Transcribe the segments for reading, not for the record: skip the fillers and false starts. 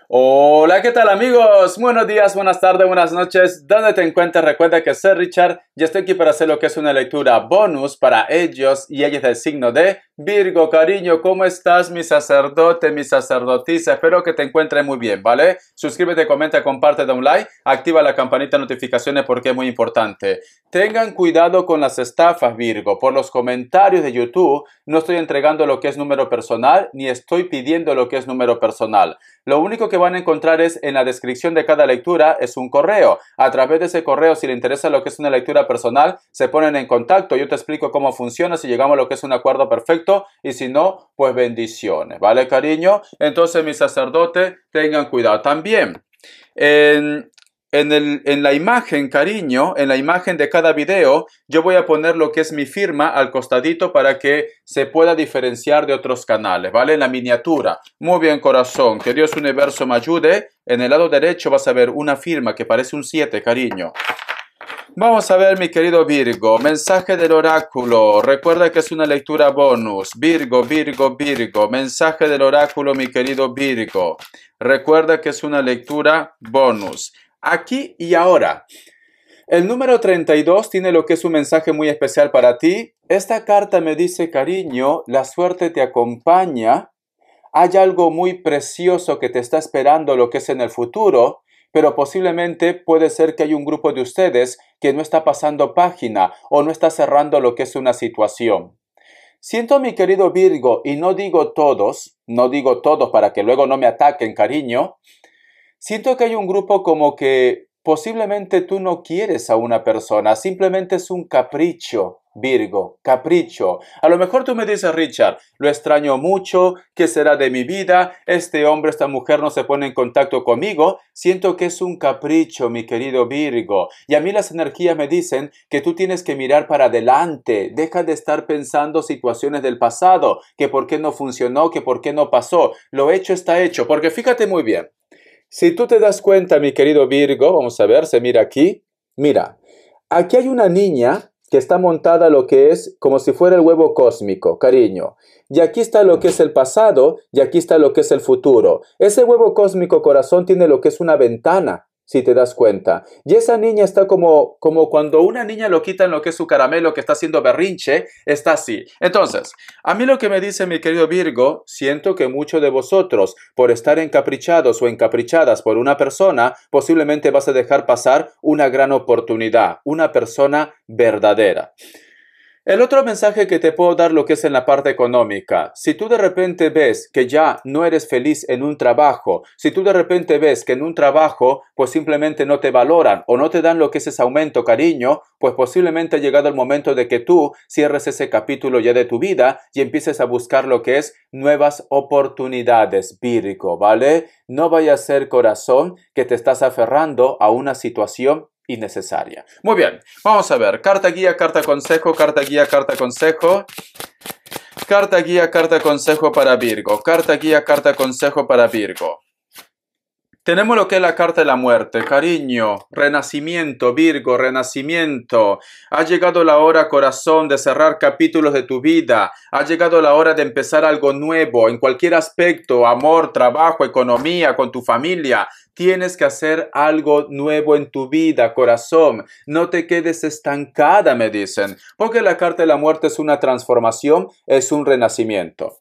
Hola, ¿qué tal amigos? Buenos días, buenas tardes, buenas noches. ¿Dónde te encuentras? Recuerda que soy Richard y estoy aquí para hacer lo que es una lectura bonus para ellos y ellas del signo de Virgo. Cariño, ¿cómo estás, mi sacerdote, mi sacerdotisa? Espero que te encuentres muy bien, ¿vale? Suscríbete, comenta, comparte, da un like, activa la campanita de notificaciones porque es muy importante. Tengan cuidado con las estafas, Virgo. Por los comentarios de YouTube no estoy entregando lo que es número personal ni estoy pidiendo lo que es número personal. Lo único que van a encontrar es en la descripción de cada lectura es un correo. A través de ese correo, si le interesa lo que es una lectura personal, se ponen en contacto. Yo te explico cómo funciona, si llegamos a lo que es un acuerdo perfecto y si no, pues bendiciones. ¿Vale, cariño? Entonces, mis sacerdotes, tengan cuidado. También, en la imagen, cariño, en la imagen de cada video, yo voy a poner lo que es mi firma al costadito para que se pueda diferenciar de otros canales, ¿vale? En la miniatura. Muy bien, corazón. Que Dios universo me ayude. En el lado derecho vas a ver una firma que parece un 7, cariño. Vamos a ver, mi querido Virgo, mensaje del oráculo. Recuerda que es una lectura bonus. Virgo, Virgo, Virgo. Mensaje del oráculo, mi querido Virgo. Recuerda que es una lectura bonus. Aquí y ahora. El número 32 tiene lo que es un mensaje muy especial para ti. Esta carta me dice, cariño, la suerte te acompaña. Hay algo muy precioso que te está esperando lo que es en el futuro, pero posiblemente puede ser que hay un grupo de ustedes que no está pasando página o no está cerrando lo que es una situación. Siento, mi querido Virgo, y no digo todos para que luego no me ataquen, cariño. Siento que hay un grupo como que posiblemente tú no quieres a una persona, simplemente es un capricho, Virgo, capricho. A lo mejor tú me dices, Richard, lo extraño mucho, ¿qué será de mi vida? Este hombre, esta mujer no se pone en contacto conmigo. Siento que es un capricho, mi querido Virgo. Y a mí las energías me dicen que tú tienes que mirar para adelante. Deja de estar pensando situaciones del pasado, que por qué no funcionó, que por qué no pasó. Lo hecho está hecho, porque fíjate muy bien. Si tú te das cuenta, mi querido Virgo, vamos a ver, se mira aquí. Mira, aquí hay una niña que está montada lo que es como si fuera el huevo cósmico, cariño. Y aquí está lo que es el pasado y aquí está lo que es el futuro. Ese huevo cósmico corazón tiene lo que es una ventana, si te das cuenta. Y esa niña está como cuando una niña lo quitan lo que es su caramelo que está haciendo berrinche, está así. Entonces, a mí lo que me dice mi querido Virgo, siento que muchos de vosotros, por estar encaprichados o encaprichadas por una persona, posiblemente vas a dejar pasar una gran oportunidad, una persona verdadera. El otro mensaje que te puedo dar lo que es en la parte económica. Si tú de repente ves que ya no eres feliz en un trabajo, si tú de repente ves que en un trabajo pues simplemente no te valoran o no te dan lo que es ese aumento, cariño, pues posiblemente ha llegado el momento de que tú cierres ese capítulo ya de tu vida y empieces a buscar lo que es nuevas oportunidades, Virgo, ¿vale? No vaya a ser, corazón, que te estás aferrando a una situación innecesaria. Muy bien, vamos a ver. Carta guía, carta consejo, carta guía, carta consejo. Carta guía, carta consejo para Virgo. Carta guía, carta consejo para Virgo. Tenemos lo que es la carta de la muerte, cariño, renacimiento, Virgo, renacimiento. Ha llegado la hora, corazón, de cerrar capítulos de tu vida. Ha llegado la hora de empezar algo nuevo en cualquier aspecto, amor, trabajo, economía, con tu familia. Tienes que hacer algo nuevo en tu vida, corazón. No te quedes estancada, me dicen, porque la carta de la muerte es una transformación, es un renacimiento.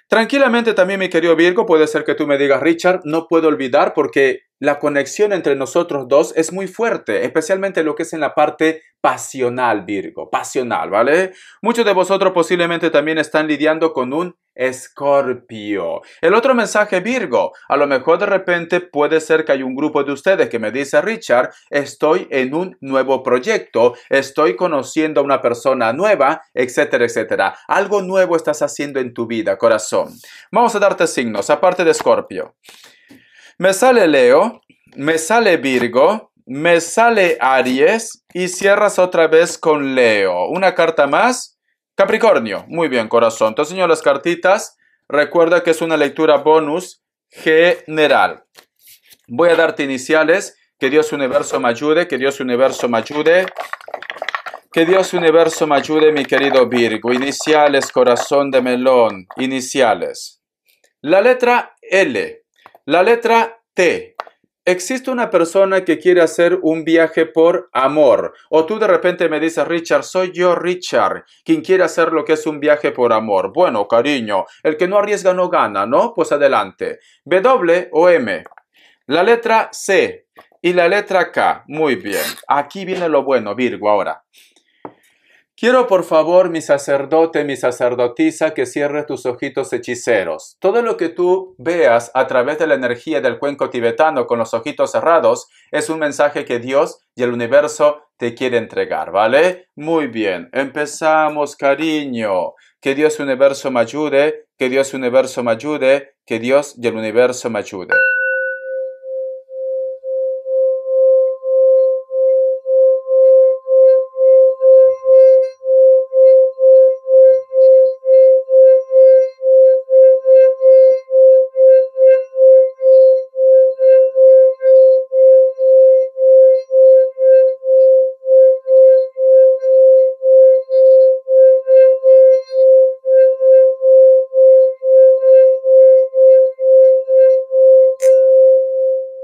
Tranquilamente también, mi querido Virgo, puede ser que tú me digas, Richard, no puedo olvidar porque la conexión entre nosotros dos es muy fuerte, especialmente lo que es en la parte pasional, Virgo, pasional, ¿vale? Muchos de vosotros posiblemente también están lidiando con un Escorpio. El otro mensaje, Virgo, a lo mejor de repente puede ser que hay un grupo de ustedes que me dice, Richard, estoy en un nuevo proyecto, estoy conociendo a una persona nueva, etcétera, etcétera. Algo nuevo estás haciendo en tu vida, corazón. Vamos a darte signos, aparte de Escorpio. Me sale Leo, me sale Virgo, me sale Aries y cierras otra vez con Leo. Una carta más, Capricornio. Muy bien, corazón. Te enseño las cartitas. Recuerda que es una lectura bonus general. Voy a darte iniciales. Que Dios Universo me ayude, que Dios Universo me ayude. Que Dios Universo me ayude, mi querido Virgo. Iniciales, corazón de melón. Iniciales. La letra L. La letra T. Existe una persona que quiere hacer un viaje por amor. O tú de repente me dices, Richard, soy yo, Richard, quien quiere hacer lo que es un viaje por amor. Bueno, cariño, el que no arriesga no gana, ¿no? Pues adelante. ¿W o M? La letra C y la letra K. Muy bien. Aquí viene lo bueno, Virgo, ahora. Quiero por favor, mi sacerdote, mi sacerdotisa, que cierre tus ojitos hechiceros. Todo lo que tú veas a través de la energía del cuenco tibetano con los ojitos cerrados es un mensaje que Dios y el universo te quiere entregar, ¿vale? Muy bien, empezamos, cariño. Que Dios y el universo me ayude, que Dios y el universo me ayude, que Dios y el universo me ayude.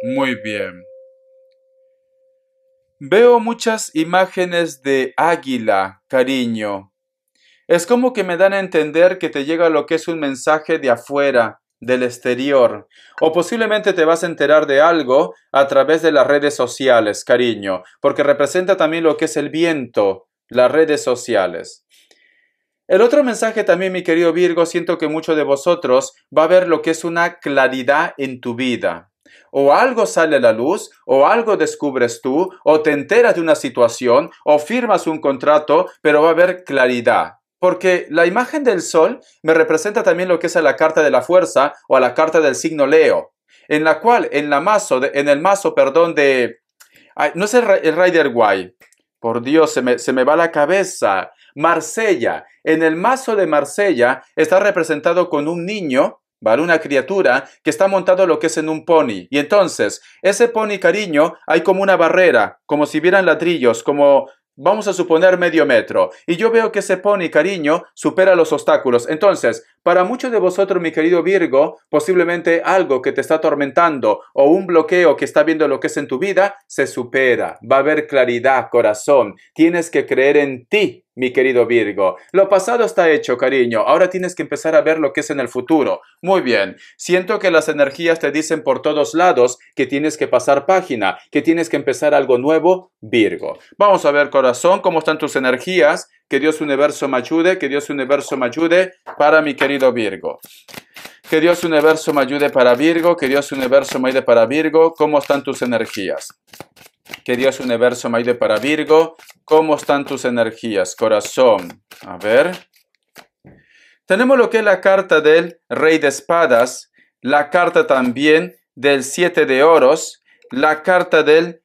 Muy bien. Veo muchas imágenes de águila, cariño. Es como que me dan a entender que te llega lo que es un mensaje de afuera, del exterior. O posiblemente te vas a enterar de algo a través de las redes sociales, cariño, porque representa también lo que es el viento, las redes sociales. El otro mensaje también, mi querido Virgo, siento que muchos de vosotros va a ver lo que es una claridad en tu vida. O algo sale a la luz, o algo descubres tú, o te enteras de una situación, o firmas un contrato, pero va a haber claridad. Porque la imagen del sol me representa también lo que es a la carta de la fuerza o a la carta del signo Leo, en la cual en el mazo, perdón, de... Ay, no es el Rider White. Por Dios, se me va la cabeza. Marsella. En el mazo de Marsella está representado con un niño, ¿vale? Una criatura que está montado lo que es en un pony. Y entonces, ese pony, cariño, hay como una barrera, como si vieran ladrillos, como... Vamos a suponer medio metro. Y yo veo que ese pony, cariño, supera los obstáculos. Entonces, para muchos de vosotros, mi querido Virgo, posiblemente algo que te está atormentando o un bloqueo que está viendo lo que es en tu vida, se supera. Va a haber claridad, corazón. Tienes que creer en ti, mi querido Virgo. Lo pasado está hecho, cariño. Ahora tienes que empezar a ver lo que es en el futuro. Muy bien. Siento que las energías te dicen por todos lados que tienes que pasar página, que tienes que empezar algo nuevo, Virgo. Vamos a ver, corazón, cómo están tus energías. Que Dios universo me ayude, que Dios universo me ayude para mi querido Virgo. Que Dios universo me ayude para Virgo, que Dios universo me ayude para Virgo. ¿Cómo están tus energías? Que Dios universo me ayude para Virgo. ¿Cómo están tus energías, corazón? A ver. Tenemos lo que es la carta del Rey de Espadas, la carta también del 7 de Oros, la carta del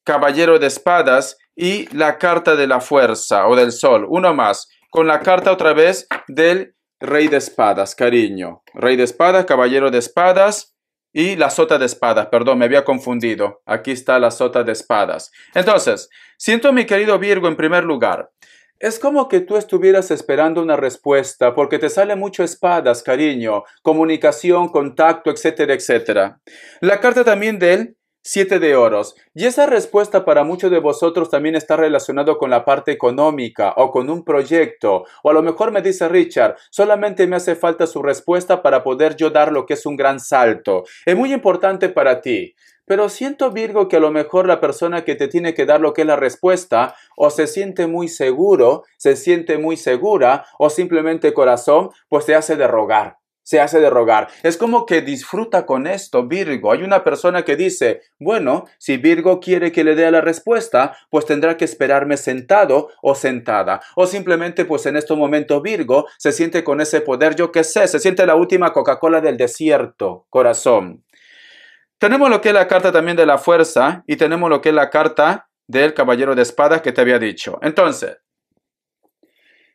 Caballero de Espadas y la carta de la Fuerza o del Sol. Uno más, con la carta otra vez del Rey de Espadas, cariño. Rey de Espadas, Caballero de Espadas y la Sota de Espadas. Perdón, me había confundido. Aquí está la Sota de Espadas. Entonces, siento, mi querido Virgo, en primer lugar, es como que tú estuvieras esperando una respuesta porque te sale mucho espadas, cariño, comunicación, contacto, etcétera, etcétera. La carta también del 7 de Oros. Y esa respuesta para muchos de vosotros también está relacionado con la parte económica o con un proyecto. O a lo mejor me dice Richard, solamente me hace falta su respuesta para poder yo dar lo que es un gran salto. Es muy importante para ti. Pero siento, Virgo, que a lo mejor la persona que te tiene que dar lo que es la respuesta o se siente muy seguro, se siente muy segura o simplemente corazón, pues te hace de rogar. Se hace de rogar. Es como que disfruta con esto, Virgo. Hay una persona que dice, bueno, si Virgo quiere que le dé la respuesta, pues tendrá que esperarme sentado o sentada. O simplemente, pues en estos momentos Virgo se siente con ese poder, yo qué sé, se siente la última Coca-Cola del desierto, corazón. Tenemos lo que es la carta también de la fuerza y tenemos lo que es la carta del caballero de espadas que te había dicho. Entonces,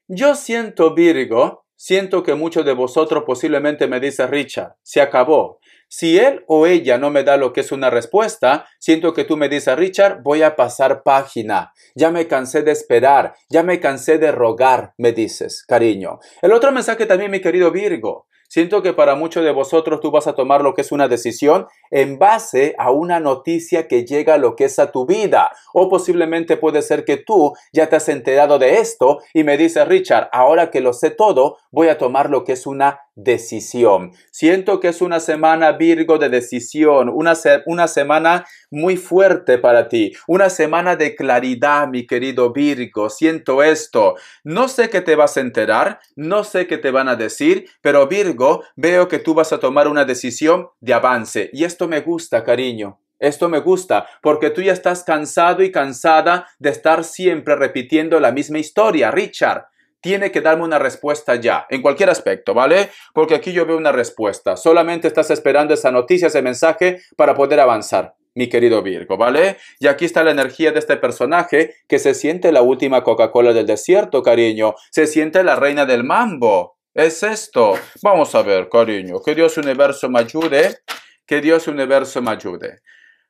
yo siento, Virgo, siento que muchos de vosotros posiblemente me dice Richard, se acabó. Si él o ella no me da lo que es una respuesta, siento que tú me dices, Richard, voy a pasar página. Ya me cansé de esperar, ya me cansé de rogar, me dices, cariño. El otro mensaje también, mi querido Virgo, Siento que para muchos de vosotros tú vas a tomar lo que es una decisión en base a una noticia que llega a lo que es a tu vida. O posiblemente puede ser que tú ya te has enterado de esto y me dices, Richard, ahora que lo sé todo, voy a tomar lo que es una decisión. Siento que es una semana, Virgo, de decisión, una semana muy fuerte para ti, una semana de claridad, mi querido Virgo. Siento esto. No sé qué te vas a enterar, no sé qué te van a decir, pero Virgo, veo que tú vas a tomar una decisión de avance. Y esto me gusta, cariño. Esto me gusta, porque tú ya estás cansado y cansada de estar siempre repitiendo la misma historia, Richard. Tiene que darme una respuesta ya, en cualquier aspecto, ¿vale? Porque aquí yo veo una respuesta. Solamente estás esperando esa noticia, ese mensaje para poder avanzar, mi querido Virgo, ¿vale? Y aquí está la energía de este personaje que se siente la última Coca-Cola del desierto, cariño. Se siente la reina del mambo. Es esto. Vamos a ver, cariño. Que Dios Universo me ayude. Que Dios Universo me ayude.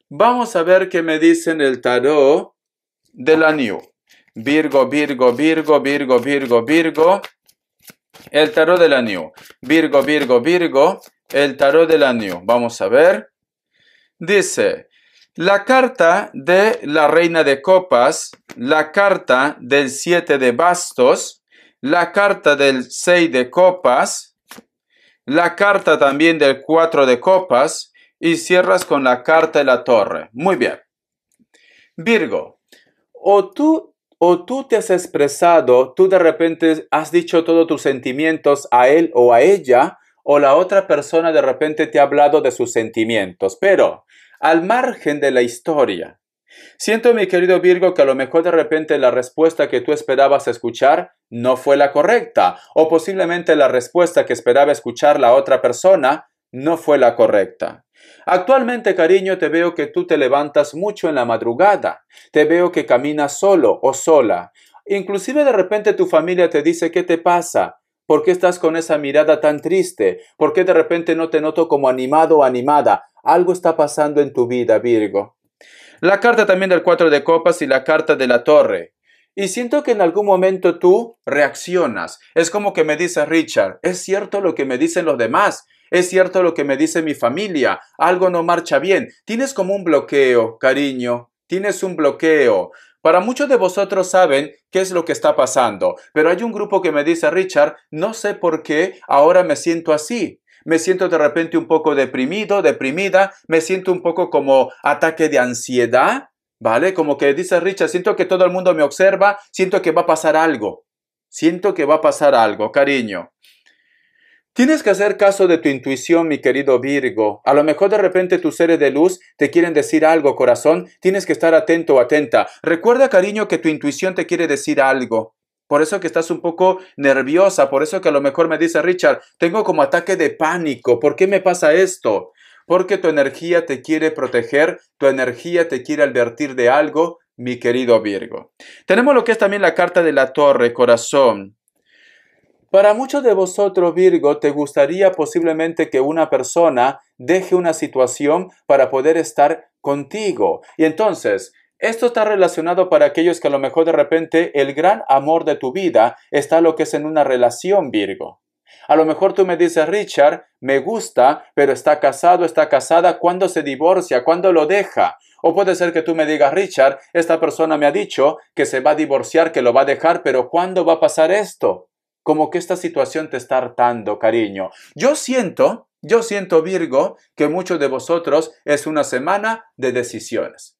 Vamos a ver qué me dicen el tarot de la New. Virgo, Virgo, Virgo, Virgo, Virgo, Virgo. El tarot de la New. Virgo, Virgo, Virgo. El tarot de la New. Vamos a ver. Dice, la carta de la reina de copas, la carta del 7 de bastos, la carta del 6 de copas, la carta también del 4 de copas y cierras con la carta de la torre. Muy bien. Virgo, o tú te has expresado, tú de repente has dicho todos tus sentimientos a él o a ella, o la otra persona de repente te ha hablado de sus sentimientos. Pero, al margen de la historia, siento, mi querido Virgo, que a lo mejor de repente la respuesta que tú esperabas escuchar no fue la correcta, o posiblemente la respuesta que esperaba escuchar la otra persona no fue la correcta. Actualmente, cariño, te veo que tú te levantas mucho en la madrugada. Te veo que caminas solo o sola. Inclusive de repente tu familia te dice, ¿qué te pasa? ¿Por qué estás con esa mirada tan triste? ¿Por qué de repente no te noto como animado o animada? Algo está pasando en tu vida, Virgo. La carta también del 4 de copas y la carta de la torre. Y siento que en algún momento tú reaccionas. Es como que me dice Richard, es cierto lo que me dicen los demás. Es cierto lo que me dice mi familia. Algo no marcha bien. Tienes como un bloqueo, cariño. Tienes un bloqueo. Para muchos de vosotros saben qué es lo que está pasando. Pero hay un grupo que me dice, Richard, no sé por qué ahora me siento así. Me siento de repente un poco deprimido, deprimida. Me siento un poco como ataque de ansiedad. ¿Vale? Como que dice Richard, siento que todo el mundo me observa. Siento que va a pasar algo. Siento que va a pasar algo, cariño. Tienes que hacer caso de tu intuición, mi querido Virgo. A lo mejor de repente tus seres de luz te quieren decir algo, corazón. Tienes que estar atento o atenta. Recuerda, cariño, que tu intuición te quiere decir algo. Por eso que estás un poco nerviosa. Por eso que a lo mejor me dice Richard, tengo como ataque de pánico. ¿Por qué me pasa esto? Porque tu energía te quiere proteger. Tu energía te quiere advertir de algo, mi querido Virgo. Tenemos lo que es también la carta de la torre, corazón. Para muchos de vosotros, Virgo, te gustaría posiblemente que una persona deje una situación para poder estar contigo. Y entonces, esto está relacionado para aquellos que a lo mejor de repente el gran amor de tu vida está lo que es en una relación, Virgo. A lo mejor tú me dices, Richard, me gusta, pero está casado, está casada, ¿cuándo se divorcia? ¿Cuándo lo deja? O puede ser que tú me digas, Richard, esta persona me ha dicho que se va a divorciar, que lo va a dejar, pero ¿cuándo va a pasar esto? Como que esta situación te está hartando, cariño. Yo siento, Virgo, que muchos de vosotros es una semana de decisiones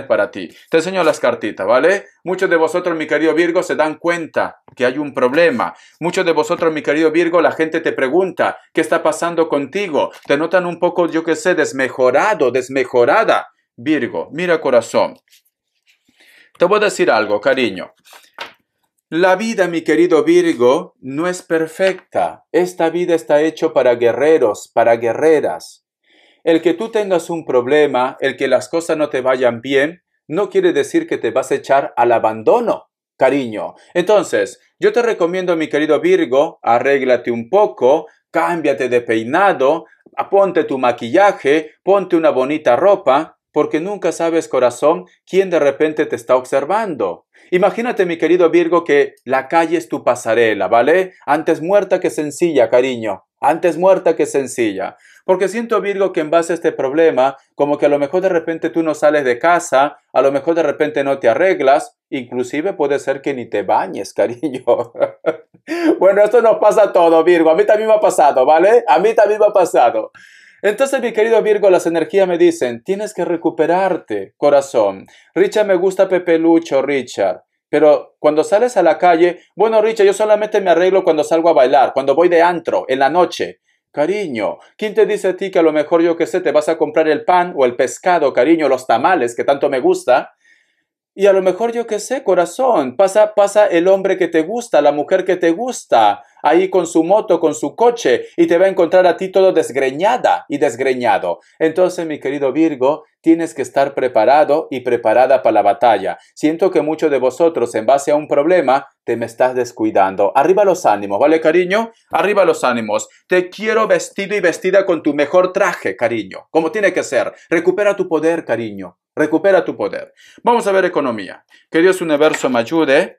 para ti. Te enseño las cartitas, ¿vale? Muchos de vosotros, mi querido Virgo, se dan cuenta que hay un problema. Muchos de vosotros, mi querido Virgo, la gente te pregunta, ¿qué está pasando contigo? Te notan un poco, yo qué sé, desmejorada. Virgo, mira, corazón. Te voy a decir algo, cariño. La vida, mi querido Virgo, no es perfecta. Esta vida está hecha para guerreros, para guerreras. El que tú tengas un problema, el que las cosas no te vayan bien, no quiere decir que te vas a echar al abandono, cariño. Entonces, yo te recomiendo, mi querido Virgo, arréglate un poco, cámbiate de peinado, ponte tu maquillaje, ponte una bonita ropa porque nunca sabes, corazón, quién de repente te está observando. Imagínate, mi querido Virgo, que la calle es tu pasarela, ¿vale? Antes muerta que sencilla, cariño. Antes muerta que sencilla. Porque siento, Virgo, que en base a este problema, como que a lo mejor de repente tú no sales de casa, a lo mejor de repente no te arreglas, inclusive puede ser que ni te bañes, cariño. Bueno, esto nos pasa a todo, Virgo. A mí también me ha pasado, ¿vale? A mí también me ha pasado. Entonces, mi querido Virgo, las energías me dicen, tienes que recuperarte, corazón. Richard, me gusta Pepe Lucho, Richard. Pero cuando sales a la calle, bueno, Richard, yo solamente me arreglo cuando salgo a bailar, cuando voy de antro, en la noche. Cariño, ¿quién te dice a ti que a lo mejor yo que sé, te vas a comprar el pan o el pescado, cariño, los tamales, que tanto me gusta? Y a lo mejor yo qué sé, corazón, pasa el hombre que te gusta, la mujer que te gusta, ahí con su moto, con su coche, y te va a encontrar a ti todo desgreñada y desgreñado. Entonces, mi querido Virgo, tienes que estar preparado y preparada para la batalla. Siento que muchos de vosotros, en base a un problema, te me estás descuidando. Arriba los ánimos, ¿vale, cariño? Arriba los ánimos. Te quiero vestido y vestida con tu mejor traje, cariño, como tiene que ser. Recupera tu poder, cariño. Recupera tu poder. Vamos a ver economía. Que Dios universo me ayude.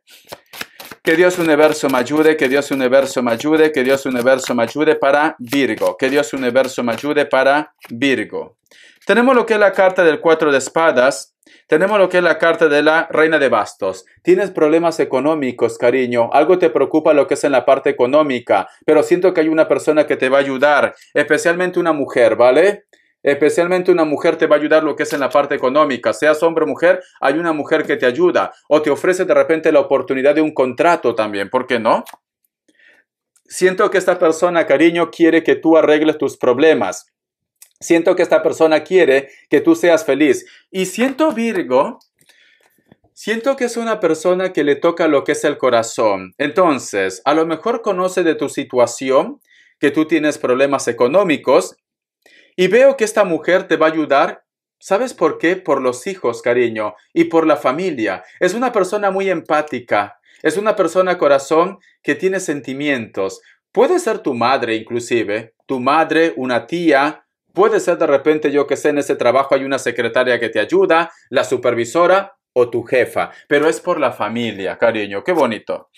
Que Dios universo me ayude. Que Dios universo me ayude. Que Dios universo me ayude para Virgo. Que Dios universo me ayude para Virgo. Tenemos lo que es la carta del 4 de espadas. Tenemos lo que es la carta de la reina de bastos. Tienes problemas económicos, cariño. Algo te preocupa lo que es en la parte económica. Pero siento que hay una persona que te va a ayudar. Especialmente una mujer, ¿vale? Especialmente una mujer te va a ayudar lo que es en la parte económica. Seas hombre o mujer, hay una mujer que te ayuda. O te ofrece de repente la oportunidad de un contrato también. ¿Por qué no? Siento que esta persona, cariño, quiere que tú arregles tus problemas. Siento que esta persona quiere que tú seas feliz. Y siento, Virgo, siento que es una persona que le toca lo que es el corazón. Entonces, a lo mejor conoce de tu situación, que tú tienes problemas económicos, y veo que esta mujer te va a ayudar. ¿Sabes por qué? Por los hijos, cariño, y por la familia. Es una persona muy empática. Es una persona, corazón, que tiene sentimientos. Puede ser tu madre, inclusive. Tu madre, una tía. Puede ser de repente, yo que sé, en ese trabajo hay una secretaria que te ayuda, la supervisora o tu jefa. Pero es por la familia, cariño. Qué bonito.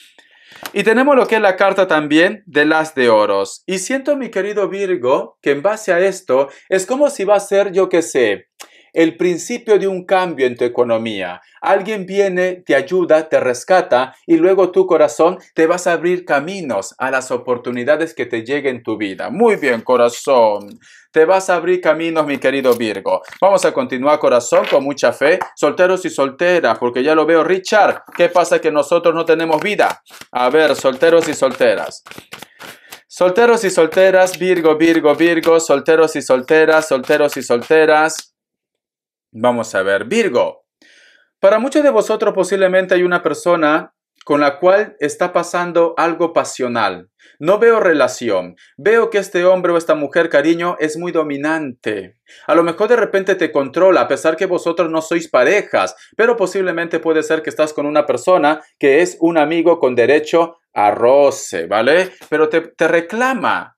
Y tenemos lo que es la carta también de las de oros. Y siento, mi querido Virgo, que en base a esto es como si va a ser, yo que sé, el principio de un cambio en tu economía. Alguien viene, te ayuda, te rescata y luego tu corazón te vas a abrir caminos a las oportunidades que te lleguen en tu vida. Muy bien, corazón. Te vas a abrir caminos, mi querido Virgo. Vamos a continuar, corazón, con mucha fe. Solteros y solteras, porque ya lo veo, Richard. ¿Qué pasa que nosotros no tenemos vida? A ver, solteros y solteras. Solteros y solteras, Virgo, Virgo, Virgo. Solteros y solteras, solteros y solteras. Vamos a ver, Virgo. Para muchos de vosotros posiblemente hay una persona con la cual está pasando algo pasional. No veo relación. Veo que este hombre o esta mujer, cariño, es muy dominante. A lo mejor de repente te controla, a pesar que vosotros no sois parejas, pero posiblemente puede ser que estás con una persona que es un amigo con derecho a roce, ¿vale? Pero te reclama.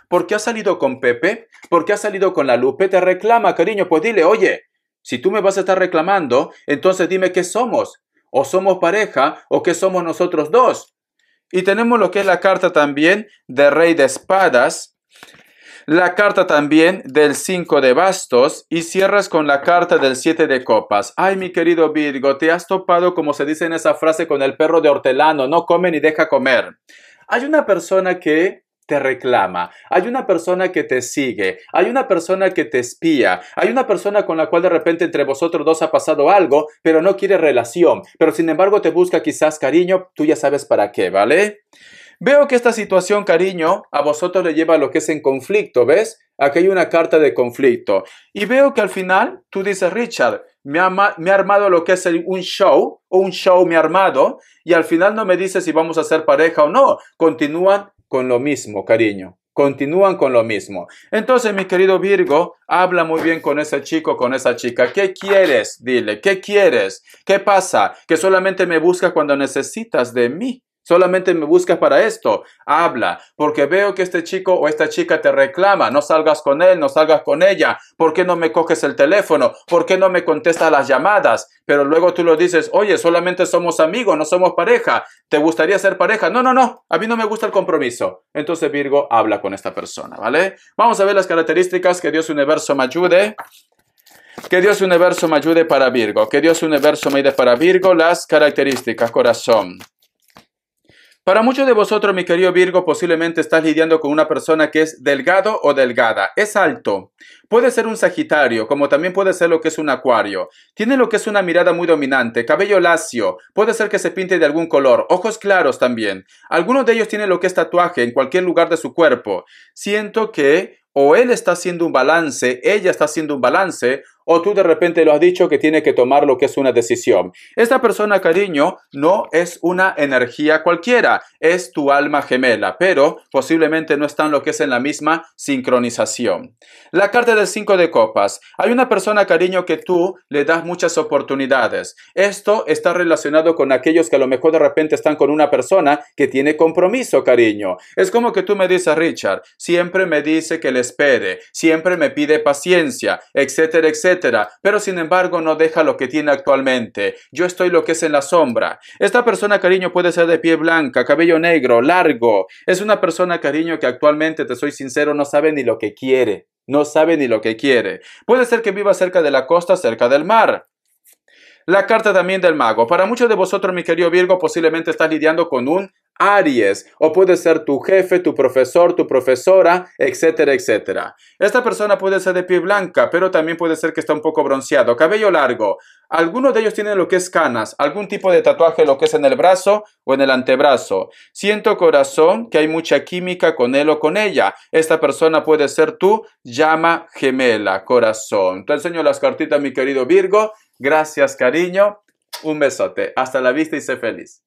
¿Por qué has salido con Pepe? ¿Por qué has salido con la Lupe? Te reclama, cariño. Pues dile, oye, si tú me vas a estar reclamando, entonces dime qué somos. O somos pareja o qué somos nosotros dos. Y tenemos lo que es la carta también de Rey de Espadas. La carta también del 5 de bastos y cierras con la carta del 7 de copas. Ay, mi querido Virgo, te has topado, como se dice en esa frase, con el perro de hortelano, no come ni deja comer. Hay una persona que te reclama, hay una persona que te sigue, hay una persona que te espía, hay una persona con la cual de repente entre vosotros dos ha pasado algo, pero no quiere relación, pero sin embargo te busca quizás cariño, tú ya sabes para qué, ¿vale? Veo que esta situación, cariño, a vosotros le lleva a lo que es en conflicto, ¿ves? Aquí hay una carta de conflicto. Y veo que al final tú dices, Richard, me ha armado lo que es un show me ha armado, y al final no me dice si vamos a ser pareja o no. Continúan con lo mismo, cariño. Continúan con lo mismo. Entonces, mi querido Virgo, habla muy bien con ese chico, con esa chica. ¿Qué quieres? Dile, ¿qué quieres? ¿Qué pasa? ¿Que solamente me buscas cuando necesitas de mí? Solamente me buscas para esto. Habla, porque veo que este chico o esta chica te reclama. No salgas con él, no salgas con ella. ¿Por qué no me coges el teléfono? ¿Por qué no me contestas las llamadas? Pero luego tú lo dices, oye, solamente somos amigos, no somos pareja. ¿Te gustaría ser pareja? No, no, no. A mí no me gusta el compromiso. Entonces Virgo habla con esta persona, ¿vale? Vamos a ver las características. Que Dios Universo me ayude. Que Dios Universo me ayude para Virgo. Que Dios Universo me ayude para Virgo. Las características, corazón. Para muchos de vosotros, mi querido Virgo, posiblemente estás lidiando con una persona que es delgado o delgada. Es alto. Puede ser un Sagitario, como también puede ser lo que es un Acuario. Tiene lo que es una mirada muy dominante, cabello lacio. Puede ser que se pinte de algún color. Ojos claros también. Algunos de ellos tienen lo que es tatuaje en cualquier lugar de su cuerpo. Siento que o él está haciendo un balance, ella está haciendo un balance, o tú de repente lo has dicho que tiene que tomar lo que es una decisión. Esta persona, cariño, no es una energía cualquiera, es tu alma gemela, pero posiblemente no están lo que es en la misma sincronización. La carta del 5 de copas. Hay una persona, cariño, que tú le das muchas oportunidades. Esto está relacionado con aquellos que a lo mejor de repente están con una persona que tiene compromiso, cariño. Es como que tú me dices, Richard, siempre me dice que le espere, siempre me pide paciencia, etcétera, etcétera. Pero sin embargo no deja lo que tiene actualmente. Yo estoy lo que es en la sombra. Esta persona, cariño, puede ser de piel blanca, cabello negro, largo. Es una persona, cariño, que actualmente, te soy sincero, no sabe ni lo que quiere. No sabe ni lo que quiere. Puede ser que viva cerca de la costa, cerca del mar. La carta también del mago. Para muchos de vosotros, mi querido Virgo, posiblemente estás lidiando con un Aries, o puede ser tu jefe, tu profesor, tu profesora, etcétera, etcétera. Esta persona puede ser de piel blanca, pero también puede ser que está un poco bronceado, cabello largo. Algunos de ellos tienen lo que es canas, algún tipo de tatuaje, lo que es en el brazo o en el antebrazo. Siento, corazón, que hay mucha química con él o con ella. Esta persona puede ser tu llama gemela, corazón. Te enseño las cartitas, mi querido Virgo. Gracias, cariño. Un besote. Hasta la vista y sé feliz.